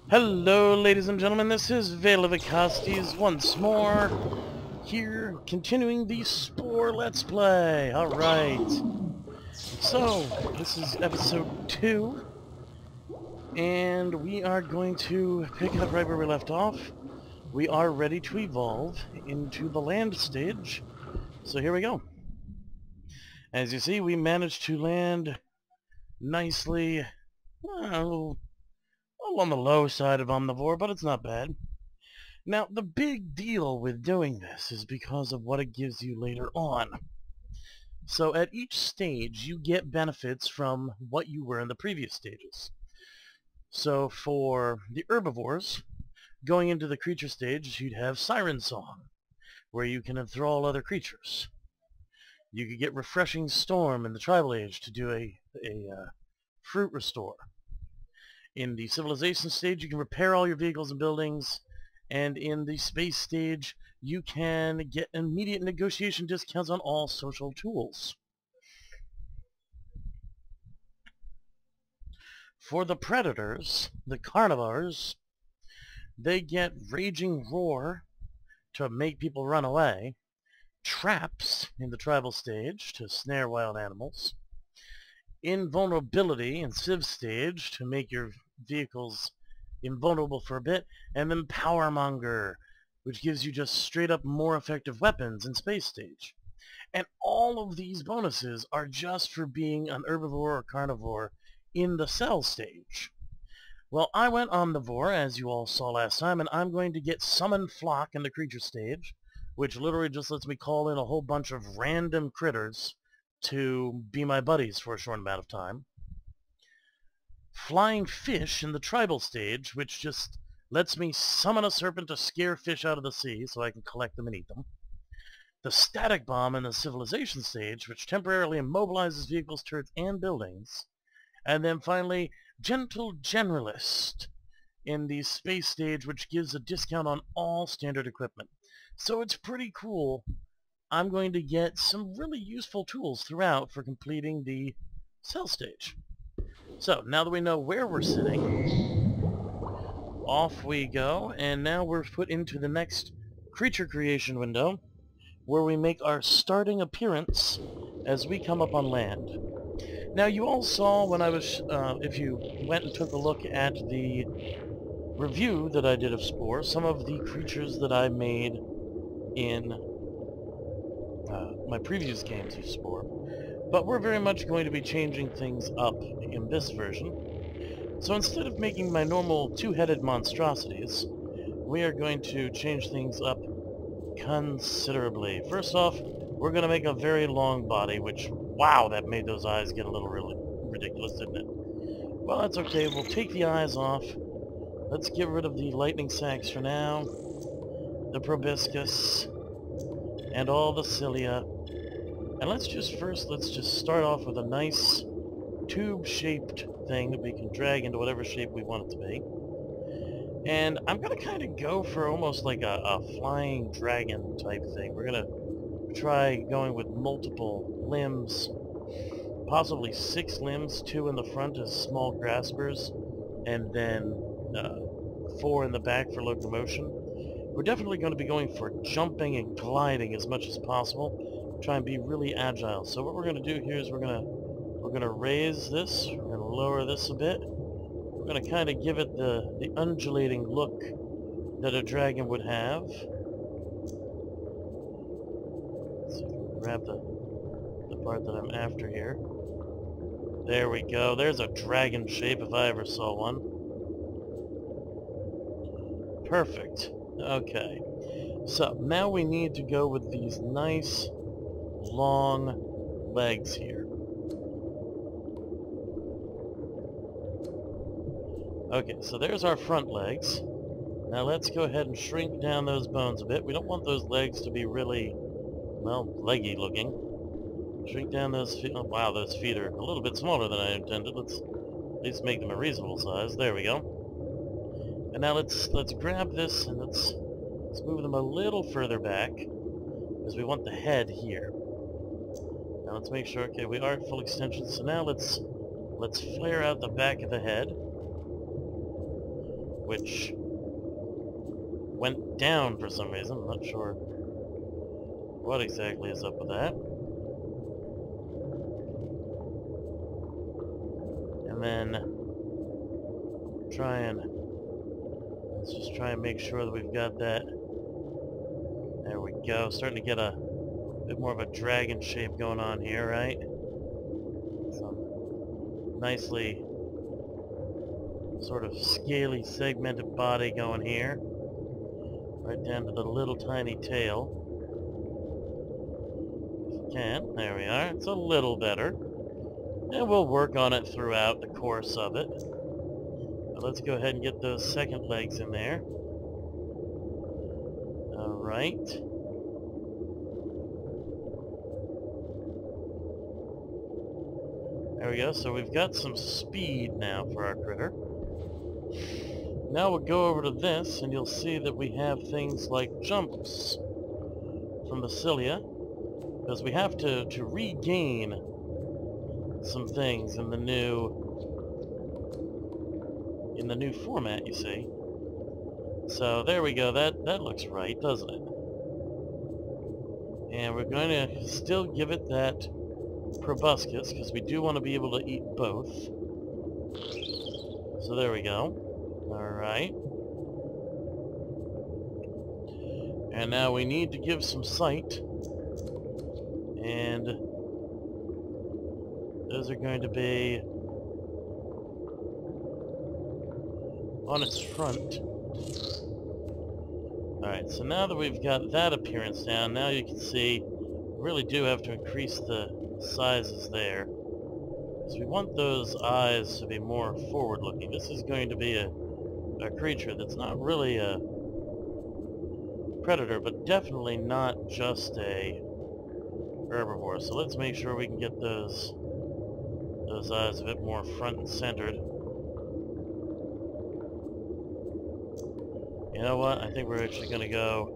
Hello, ladies and gentlemen, this is Vacosties once more, here, continuing the Spore Let's Play. Alright, so, this is episode 2, and we are going to pick up right where we left off. We are ready to evolve into the land stage, so here we go. As you see, we managed to land nicely, well, on the low side of Omnivore, but it's not bad. Now, the big deal with doing this is because of what it gives you later on. So at each stage, you get benefits from what you were in the previous stages. So for the herbivores, going into the creature stage, you'd have Siren Song, where you can enthrall other creatures. You could get Refreshing Storm in the Tribal Age to do a fruit restore. In the Civilization stage, you can repair all your vehicles and buildings, and in the Space stage, you can get immediate negotiation discounts on all social tools. For the Predators, the Carnivores, they get Raging Roar to make people run away, Traps in the Tribal stage to snare wild animals, Invulnerability in Civ stage to make your vehicles invulnerable for a bit, and then Powermonger, which gives you just straight up more effective weapons in Space stage. And all of these bonuses are just for being an herbivore or carnivore in the Cell stage. Well, I went Omnivore, as you all saw last time, and I'm going to get Summon Flock in the creature stage, which literally just lets me call in a whole bunch of random critters to be my buddies for a short amount of time. Flying Fish in the Tribal stage, which just lets me summon a serpent to scare fish out of the sea so I can collect them and eat them. The Static Bomb in the Civilization stage, which temporarily immobilizes vehicles, turrets, and buildings. And then finally, Gentle Generalist in the Space stage, which gives a discount on all standard equipment. So it's pretty cool. I'm going to get some really useful tools throughout for completing the Cell stage. So, now that we know where we're sitting, off we go, and now we're put into the next creature creation window, where we make our starting appearance as we come up on land. Now, you all saw when I was, if you went and took a look at the review that I did of Spore, some of the creatures that I made in my previous games of Spore, but we're very much going to be changing things up in this version. So instead of making my normal two-headed monstrosities, we are going to change things up considerably. First off, we're going to make a very long body, which, wow, that made those eyes get a little really ridiculous, didn't it? Well, that's okay. We'll take the eyes off. Let's get rid of the lightning sacs for now, the proboscis, and all the cilia. And let's just start off with a nice tube-shaped thing that we can drag into whatever shape we want it to be. And I'm going to kind of go for almost like a flying dragon type thing. We're going to try going with multiple limbs, possibly 6 limbs, 2 in the front as small graspers, and then 4 in the back for locomotion. We're definitely going to be going for jumping and gliding as much as possible. Try and be really agile. So what we're going to do here is we're going to raise this, we're going to lower this a bit. We're going to kind of give it the undulating look that a dragon would have. Let's see if we can grab the part that I'm after here. There we go. There's a dragon shape if I ever saw one. Perfect. Okay. So now we need to go with these nice long legs here. Okay, so there's our front legs. Now let's go ahead and shrink down those bones a bit. We don't want those legs to be really, well, leggy looking. Shrink down those feet. Oh, wow, those feet are a little bit smaller than I intended. Let's at least make them a reasonable size. There we go. And now let's grab this and let's move them a little further back, because we want the head here. Now let's make sure, okay, we are at full extension, so now let's flare out the back of the head. which went down for some reason. I'm not sure what exactly is up with that. And then let's just try and make sure that we've got that. There we go. Starting to get a bit more of a dragon shape going on here, right? Some nicely sort of scaly segmented body going here. Right down to the little tiny tail. If we can. There we are. It's a little better. And we'll work on it throughout the course of it. But let's go ahead and get those second legs in there. Alright. There we go. So we've got some speed now for our critter. Now we'll go over to this, and you'll see that we have things like jumps from the cilia, because we have to regain some things in the new format, you see. So there we go. That looks right, doesn't it? And we're going to still give it that proboscis, because we do want to be able to eat both. So there we go. Alright. And now we need to give some sight. And those are going to be on its front. Alright, so now that we've got that appearance down, now you can see we really do have to increase the sizes there. Because we want those eyes to be more forward-looking. This is going to be a creature that's not really a predator, but definitely not just a herbivore. So let's make sure we can get those eyes a bit more front and centered. You know what? I think we're actually going to go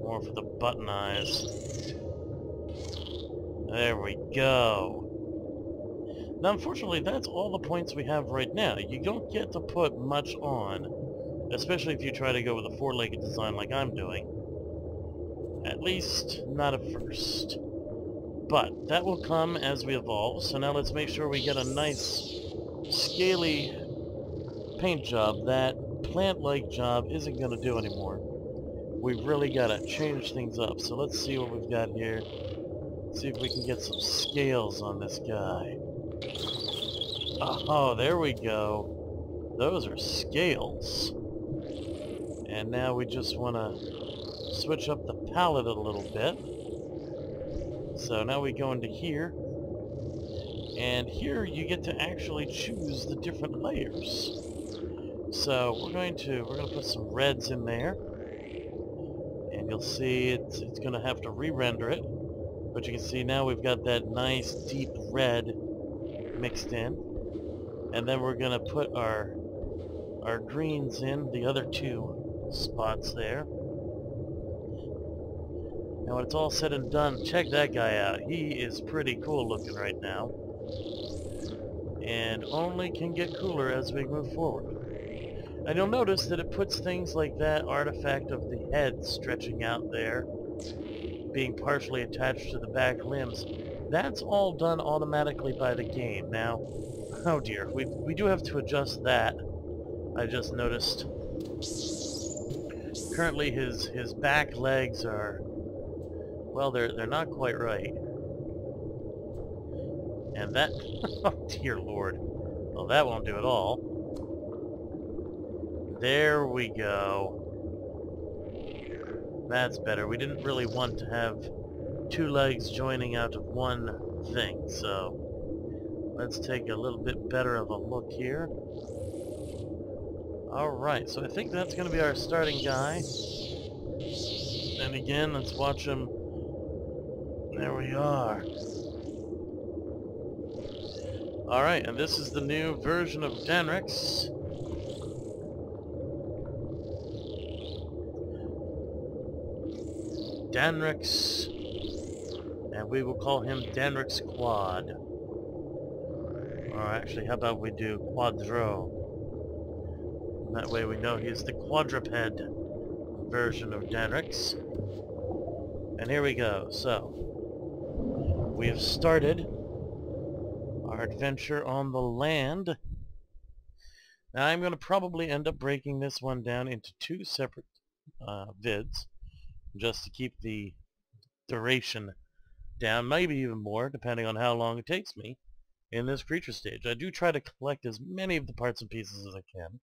more for the button eyes. There we go. Now, unfortunately, that's all the points we have right now. You don't get to put much on, especially if you try to go with a four-legged design like I'm doing. At least, not at first. But that will come as we evolve, so now let's make sure we get a nice, scaly paint job. That plant-like job isn't going to do anymore. We've really got to change things up. So let's see what we've got here. See if we can get some scales on this guy. Oh, there we go. Those are scales. And now we just want to switch up the palette a little bit. So now we go into here. And here you get to actually choose the different layers. So we're going to put some reds in there. And you'll see it's going to have to re-render it. But you can see now we've got that nice deep red mixed in. And then we're going to put our greens in, the other two spots there. Now when it's all said and done, check that guy out. He is pretty cool looking right now. And only can get cooler as we move forward. And you'll notice that it puts things like that artifact of the head stretching out there, being partially attached to the back limbs. That's all done automatically by the game. Now, oh dear, we do have to adjust that. I just noticed. Currently his back legs are, well, they're not quite right. And that, oh dear lord. Well, that won't do it all. There we go. That's better. We didn't really want to have two legs joining out of one thing, so let's take a little bit better of a look here. Alright, so I think that's going to be our starting guy. And again, let's watch him. There we are. Alright, and this is the new version of Danrix. Danrix, and we will call him Danrix Quad. Or actually, how about we do Quadro? That way we know he's the quadruped version of Danrix. And here we go. So, we have started our adventure on the land. Now I'm going to probably end up breaking this one down into 2 separate vids, just to keep the duration down, maybe even more, depending on how long it takes me in this creature stage. I do try to collect as many of the parts and pieces as I can.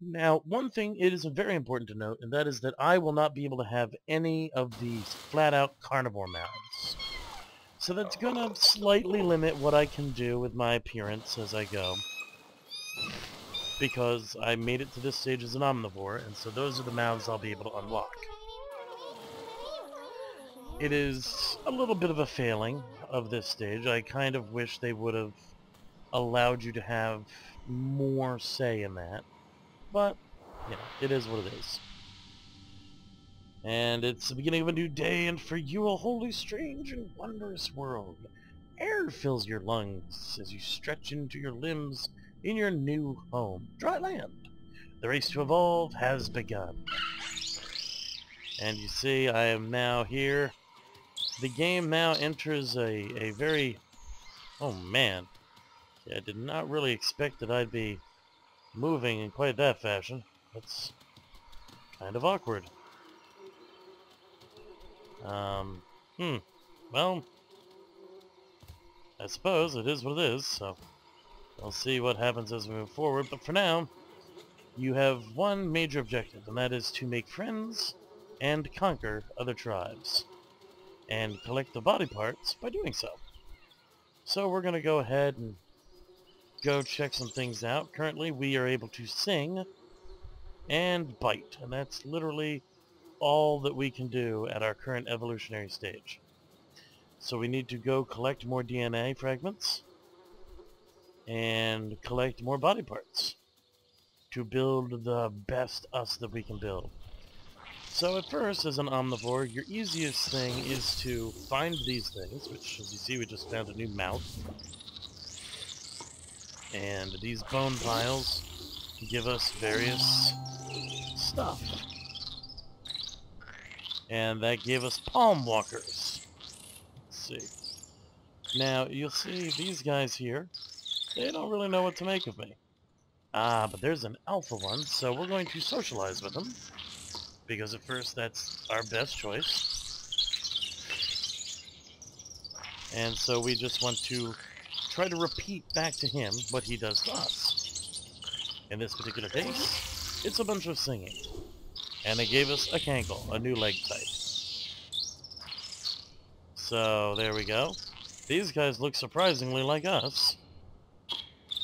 Now, one thing it is very important to note, and that is that I will not be able to have any of these flat-out carnivore mounds. So that's going to slightly limit what I can do with my appearance as I go, because I made it to this stage as an omnivore, and so those are the mounds I'll be able to unlock. It is a little bit of a failing of this stage. I kind of wish they would have allowed you to have more say in that. But, you know, it is what it is. And it's the beginning of a new day, and for you a wholly strange and wondrous world. Air fills your lungs as you stretch into your limbs in your new home, dry land. The race to evolve has begun. And you see, I am now here. The game now enters a very... Oh man. Yeah, I did not really expect that I'd be moving in quite that fashion. That's kind of awkward. Well, I suppose it is what it is, so we'll see what happens as we move forward. But for now, you have one major objective, and that is to make friends and conquer other tribes, and collect the body parts by doing so. So we're going to go ahead and go check some things out. Currently, we are able to sing and bite, and that's literally all that we can do at our current evolutionary stage. So we need to go collect more DNA fragments and collect more body parts to build the best us that we can build. So at first, as an omnivore, your easiest thing is to find these things, which, as you see, we just found a new mouth. And these bone piles give us various stuff. And that gave us palm walkers. Let's see. Now, you'll see these guys here, they don't really know what to make of me. Ah, but there's an alpha one, so we're going to socialize with them. Because at first, that's our best choice. And so we just want to try to repeat back to him what he does to us. In this particular case, it's a bunch of singing. And it gave us a cankle, a new leg type. So, there we go. These guys look surprisingly like us.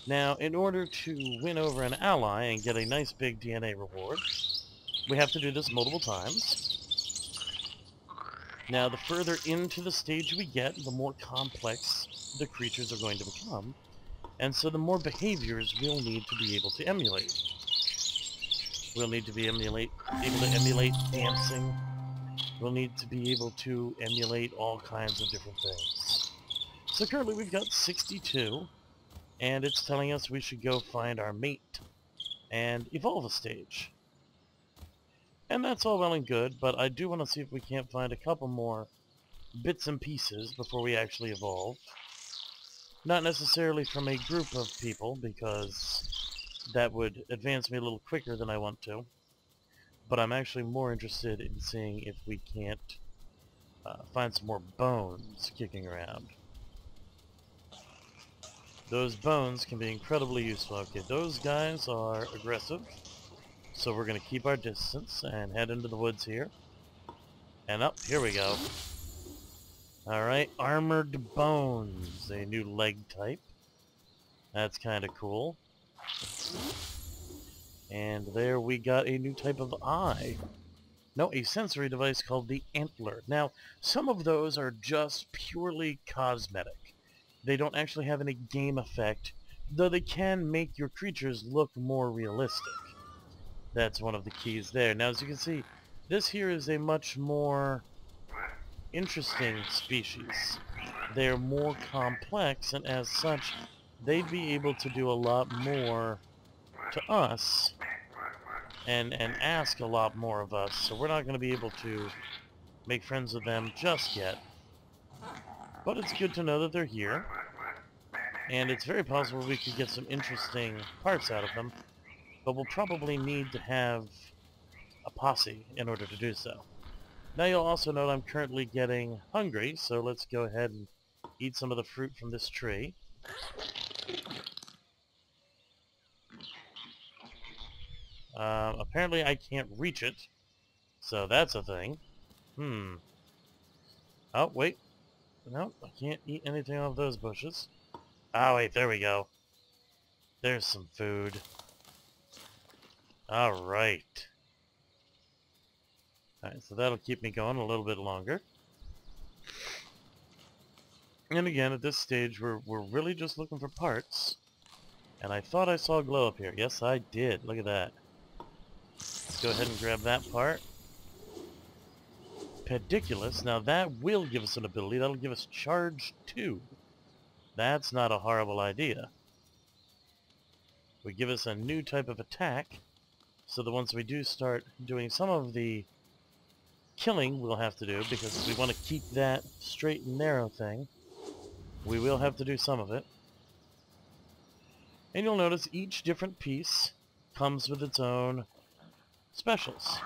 Now, in order to win over an ally and get a nice big DNA reward, we have to do this multiple times. Now, the further into the stage we get, the more complex the creatures are going to become. And so the more behaviors we'll need to be able to emulate. We'll need to be able to emulate dancing. We'll need to be able to emulate all kinds of different things. So currently we've got 62, and it's telling us we should go find our mate and evolve a stage. And that's all well and good, but I do want to see if we can't find a couple more bits and pieces before we actually evolve. Not necessarily from a group of people, because that would advance me a little quicker than I want to. But I'm actually more interested in seeing if we can't find some more bones kicking around. Those bones can be incredibly useful. Okay, those guys are aggressive, so we're going to keep our distance and head into the woods here. And up, here we go. Alright, armored bones, a new leg type. That's kind of cool. And there we got a new type of eye. No, a sensory device called the antler. Now, some of those are just purely cosmetic. They don't actually have any game effect, though they can make your creatures look more realistic. That's one of the keys there. Now, as you can see, this here is a much more interesting species. They're more complex, and as such, they'd be able to do a lot more to us and ask a lot more of us, so we're not going to be able to make friends with them just yet. But it's good to know that they're here, and it's very possible we could get some interesting parts out of them, but we'll probably need to have a posse in order to do so. Now you'll also note I'm currently getting hungry, so let's go ahead and eat some of the fruit from this tree. Apparently I can't reach it, so that's a thing. Oh, wait. No, I can't eat anything off those bushes. Oh, wait, there we go. There's some food. Alright. Alright, so that'll keep me going a little bit longer. And again, at this stage, we're really just looking for parts. And I thought I saw a glow up here. Yes, I did. Look at that. Let's go ahead and grab that part. Pediculus. Now that will give us an ability. That'll give us charge 2. That's not a horrible idea. Would give us a new type of attack, so that once we do start doing some of the killing we'll have to do, because if we want to keep that straight and narrow thing, we will have to do some of it. And you'll notice each different piece comes with its own specials.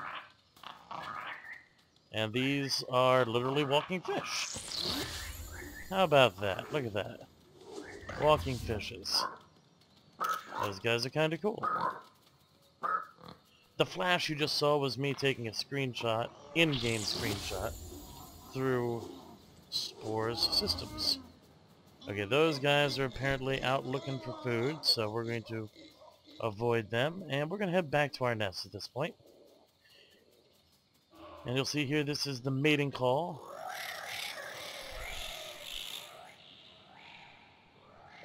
And these are literally walking fish. How about that? Look at that. Walking fishes. Those guys are kind of cool. The flash you just saw was me taking a screenshot, in-game screenshot, through Spore's systems. Okay, those guys are apparently out looking for food, so we're going to avoid them, and we're going to head back to our nest at this point. And you'll see here, this is the mating call.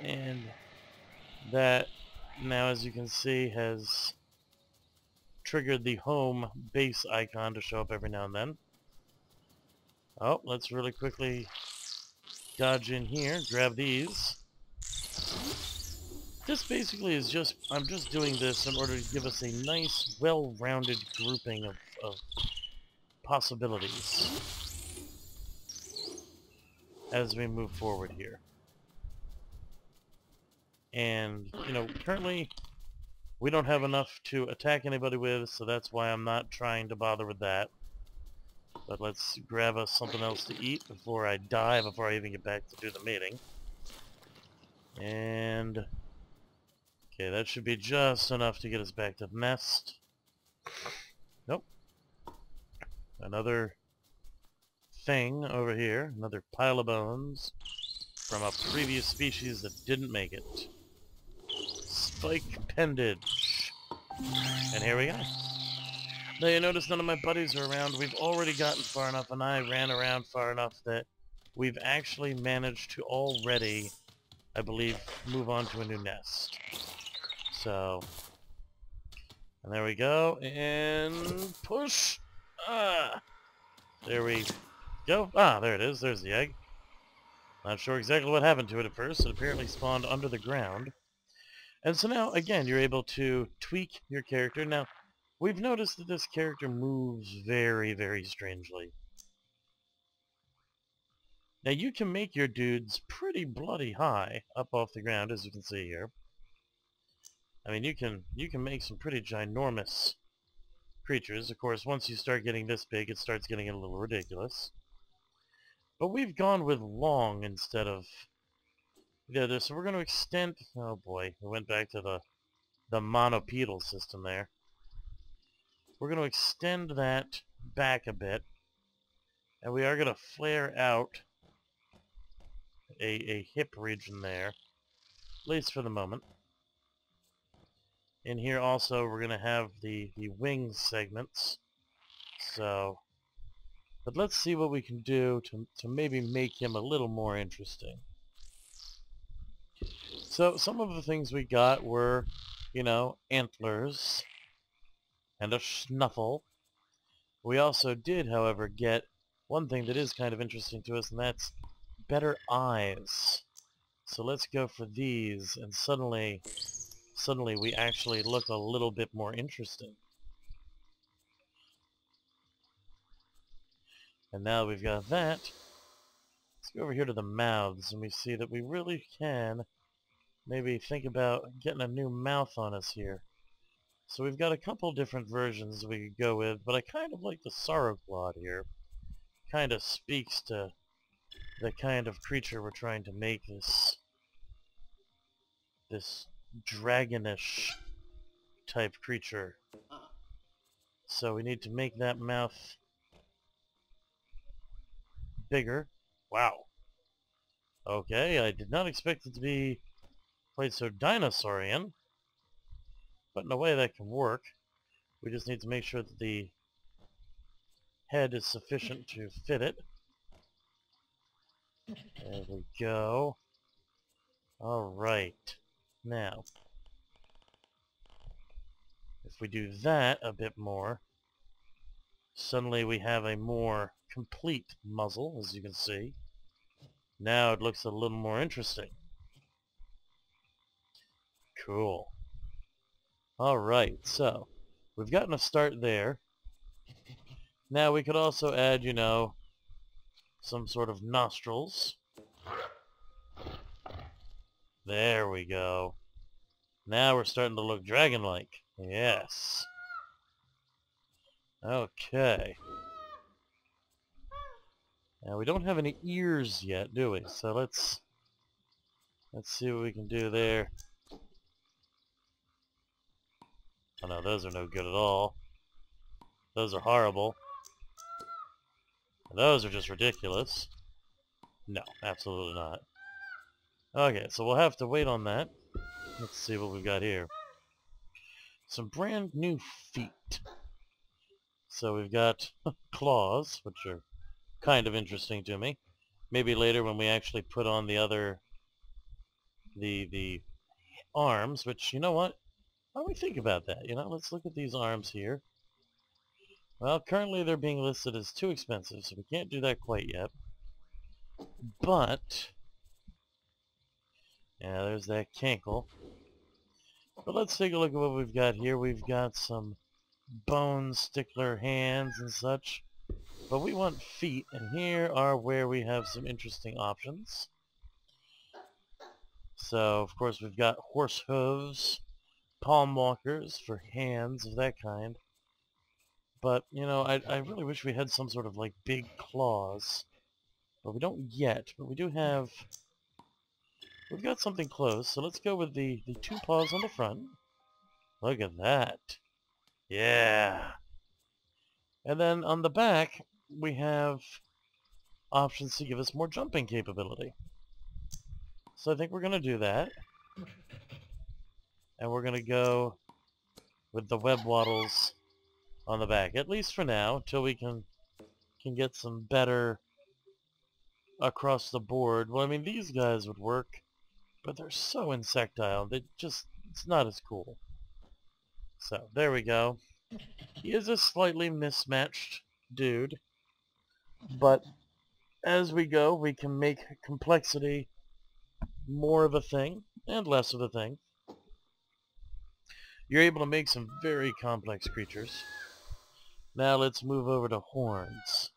And that, now as you can see, has triggered the home base icon to show up every now and then. Oh, let's really quickly dodge in here, grab these. This basically is just, I'm just doing this in order to give us a nice, well-rounded grouping of possibilities as we move forward here. And, you know, currently we don't have enough to attack anybody with, so that's why I'm not trying to bother with that. But let's grab us something else to eat before I die, before I even get back to do the mating. And okay, that should be just enough to get us back to the nest. Nope. Another thing over here, another pile of bones from a previous species that didn't make it. Spike pendage. And here we go. Now you notice none of my buddies are around. We've already gotten far enough, and I ran around far enough that we've actually managed to already, I believe, move on to a new nest. So, and there we go, and push! There we go. There it is. There's the egg. Not sure exactly what happened to it at first. It apparently spawned under the ground. And so now, again, you're able to tweak your character. Now, we've noticed that this character moves very, very strangely. Now, you can make your dudes pretty bloody high up off the ground, as you can see here. I mean, you can make some pretty ginormous creatures. Of course, once you start getting this big, it starts getting a little ridiculous. But we've gone with long instead of the other, so we're going to extend... Oh boy, we went back to the monopedal system there. We're going to extend that back a bit, and we are going to flare out a hip region there, at least for the moment. In here also we're going to have the wing segments, so... But let's see what we can do to maybe make him a little more interesting. So some of the things we got were, you know, antlers and a snuffle. We also did, however, get one thing that is kind of interesting to us, and that's better eyes. So let's go for these, and suddenly we actually look a little bit more interesting. And now we've got that. Let's go over here to the mouths, and we see that we really can maybe think about getting a new mouth on us here. So we've got a couple different versions we could go with, but I kind of like the Sorrow Clawed here. Kind of speaks to the kind of creature we're trying to make, this dragonish type creature. So we need to make that mouth bigger. Wow. Okay, I did not expect it to be quite so dinosaurian, but in a way that can work. We just need to make sure that the head is sufficient to fit it. There we go. Alright. Now, if we do that a bit more, suddenly we have a more complete muzzle, as you can see. Now it looks a little more interesting. Cool. Alright, so we've gotten a start there. Now we could also add, you know, some sort of nostrils. There we go. Now we're starting to look dragon-like. Yes. Okay. Now we don't have any ears yet, do we? So let's see what we can do there. Oh no, those are no good at all. Those are horrible. Those are just ridiculous. No, absolutely not. Okay, so we'll have to wait on that. Let's see what we've got here. Some brand new feet. So we've got claws, which are kind of interesting to me. Maybe later when we actually put on the other, the arms, which, you know what? Why don't we think about that? You know, let's look at these arms here. Well, currently they're being listed as too expensive, so we can't do that quite yet. But, yeah, there's that cankle. But let's take a look at what we've got here. We've got some bone stickler hands and such. But we want feet, and here are where we have some interesting options. So, of course, we've got horse hooves, palm walkers for hands of that kind. But, you know, I really wish we had some sort of, like, big claws. But we don't yet. But we do have... We've got something close, so let's go with the two paws on the front. Look at that. Yeah. And then on the back, we have options to give us more jumping capability. So I think we're going to do that. And we're going to go with the web waddles on the back, at least for now, till we can get some better across the board. Well, I mean, these guys would work, but they're so insectile that it's not as cool. So, there we go. He is a slightly mismatched dude, but as we go, we can make complexity more of a thing and less of a thing. You're able to make some very complex creatures. Now let's move over to horns.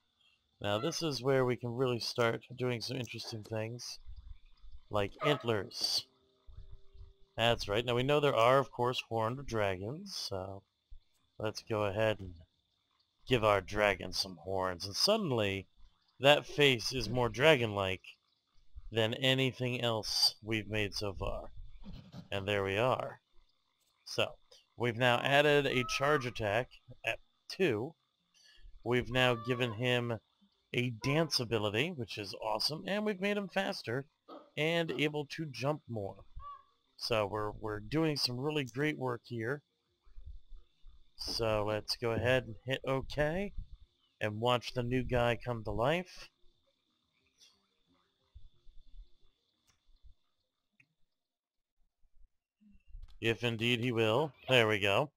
Now this is where we can really start doing some interesting things, like antlers. That's right. Now we know there are, of course, horned dragons, so let's go ahead and give our dragon some horns. And suddenly, that face is more dragon-like than anything else we've made so far. And there we are. So, we've now added a charge attack at 2. We've now given him a dance ability, which is awesome, and we've made him faster and able to jump more. So we're doing some really great work here. So let's go ahead and hit OK and watch the new guy come to life. If indeed he will. There we go.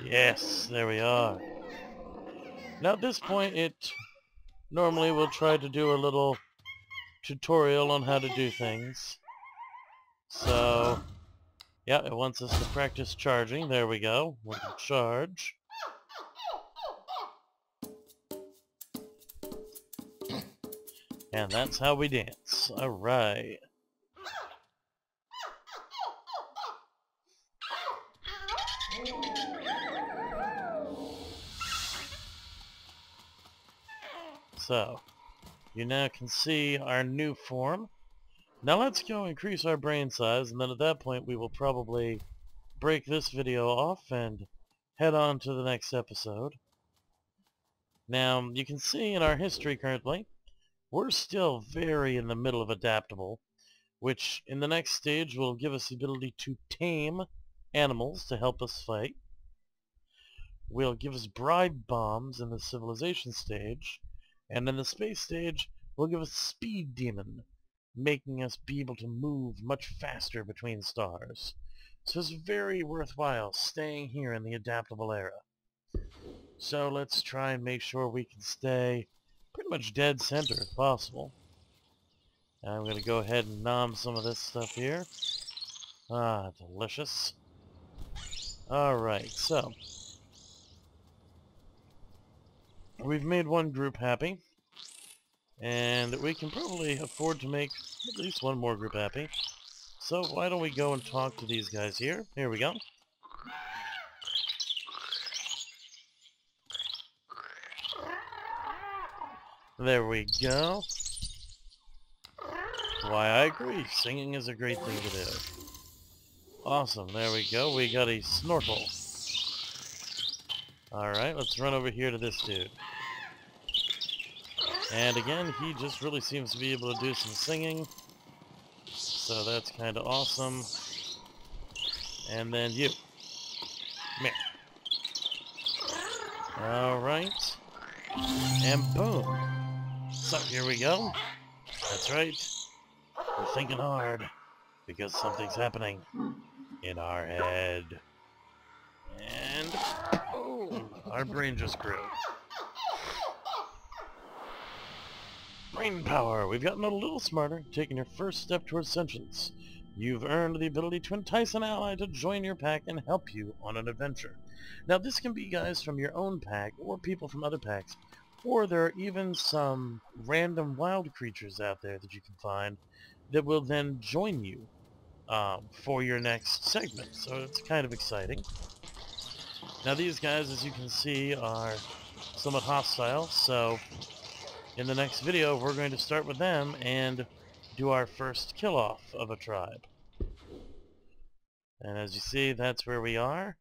Yes, there we are. Now at this point, it normally will try to do a little tutorial on how to do things. So, yeah, it wants us to practice charging. There we go. We can charge. And that's how we dance. Alright. So, you now can see our new form. Now let's go increase our brain size, and then at that point we will probably break this video off and head on to the next episode. Now, you can see in our history currently, we're still very in the middle of adaptable, which in the next stage will give us the ability to tame animals to help us fight. Will give us bribe bombs in the civilization stage, and in the space stage will give us speed demon, making us be able to move much faster between stars. So it's very worthwhile staying here in the adaptable era. So let's try and make sure we can stay pretty much dead center if possible. I'm going to go ahead and nom some of this stuff here. Ah, delicious. Alright, so we've made one group happy, and we can probably afford to make at least one more group happy. So why don't we go and talk to these guys here? Here we go. There we go. Why, I agree. Singing is a great thing to do. Awesome. There we go. We got a snorkel. Alright, let's run over here to this dude. And again, he just really seems to be able to do some singing. So that's kind of awesome. And then you. Come here. Alright. And boom. So here we go. That's right. We're thinking hard. Because something's happening in our head. And boom. Our brain just grew. Brain power! We've gotten a little smarter, taking your first step towards sentience. You've earned the ability to entice an ally to join your pack and help you on an adventure. Now this can be guys from your own pack, or people from other packs, or there are even some random wild creatures out there that you can find that will then join you for your next segment, so it's kind of exciting. Now these guys, as you can see, are somewhat hostile, so in the next video, we're going to start with them and do our first kill-off of a tribe. And as you see, that's where we are.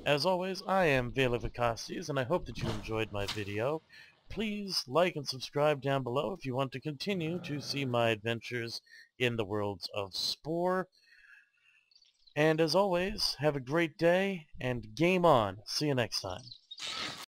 As always, I am Valic Vacosties, and I hope that you enjoyed my video. Please like and subscribe down below if you want to continue to see my adventures in the worlds of Spore. And as always, have a great day, and game on. See you next time.